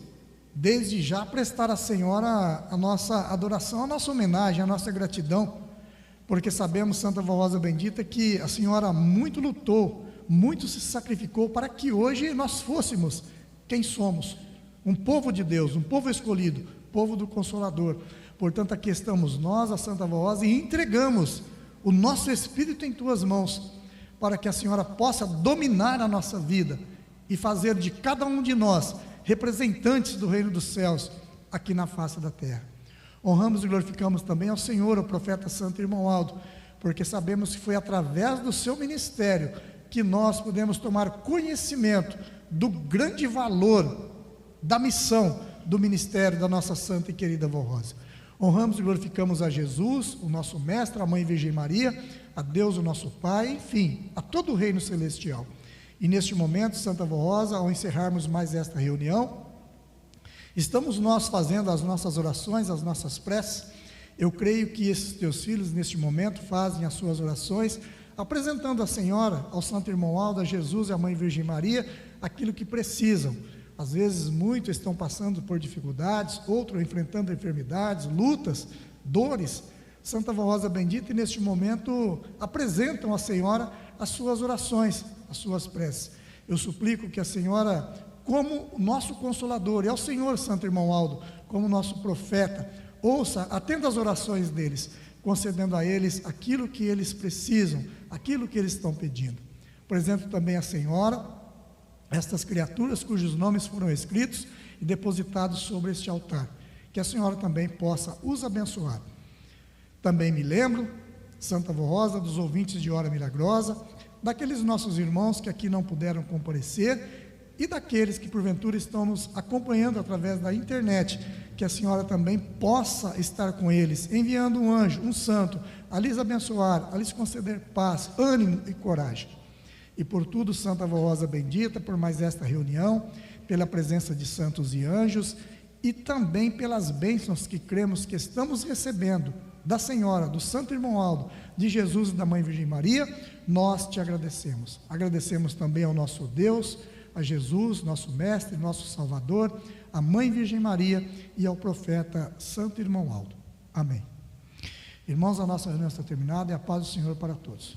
desde já prestar à Senhora a nossa adoração, a nossa homenagem, a nossa gratidão, porque sabemos, Santa Avó Rosa bendita, que a Senhora muito lutou, muito se sacrificou para que hoje nós fôssemos quem somos, um povo de Deus, um povo escolhido, povo do Consolador. Portanto, aqui estamos nós, a Santa Avó Rosa, e entregamos o nosso espírito em tuas mãos, para que a Senhora possa dominar a nossa vida e fazer de cada um de nós representantes do reino dos céus aqui na face da terra. Honramos e glorificamos também ao Senhor, ao profeta Santo Irmão Aldo, porque sabemos que foi através do seu ministério que nós podemos tomar conhecimento do grande valor da missão do ministério da nossa santa e querida Avó Rosa. Honramos e glorificamos a Jesus, o nosso mestre, a Mãe Virgem Maria, a Deus, o nosso Pai, enfim, a todo o reino celestial. E neste momento, Santa Avó Rosa, ao encerrarmos mais esta reunião, estamos nós fazendo as nossas orações, as nossas preces. Eu creio que esses teus filhos, neste momento, fazem as suas orações, apresentando à Senhora, ao Santo Irmão Aldo, a Jesus e a Mãe Virgem Maria, aquilo que precisam. Às vezes muitos estão passando por dificuldades, outros enfrentando enfermidades, lutas, dores. Santa Avó Rosa bendita, e neste momento apresentam à Senhora as suas orações, as suas preces. Eu suplico que a Senhora, como nosso Consolador, e ao Senhor, Santo Irmão Aldo, como nosso profeta, ouça, atenda as orações deles, concedendo a eles aquilo que eles precisam, aquilo que eles estão pedindo. Apresento também à Senhora estas criaturas cujos nomes foram escritos e depositados sobre este altar, que a Senhora também possa os abençoar. Também me lembro, Santa Avó Rosa, dos ouvintes de Hora Milagrosa, daqueles nossos irmãos que aqui não puderam comparecer e daqueles que porventura estão nos acompanhando através da internet, que a Senhora também possa estar com eles, enviando um anjo, um santo, a lhes abençoar, a lhes conceder paz, ânimo e coragem. E por tudo, Santa Avó Rosa bendita, por mais esta reunião, pela presença de santos e anjos, e também pelas bênçãos que cremos que estamos recebendo da Senhora, do Santo Irmão Aldo, de Jesus e da Mãe Virgem Maria, nós te agradecemos. Agradecemos também ao nosso Deus, a Jesus, nosso Mestre, nosso Salvador, à Mãe Virgem Maria e ao profeta Santo Irmão Aldo. Amém. Irmãos, a nossa reunião está terminada, e a paz do Senhor para todos.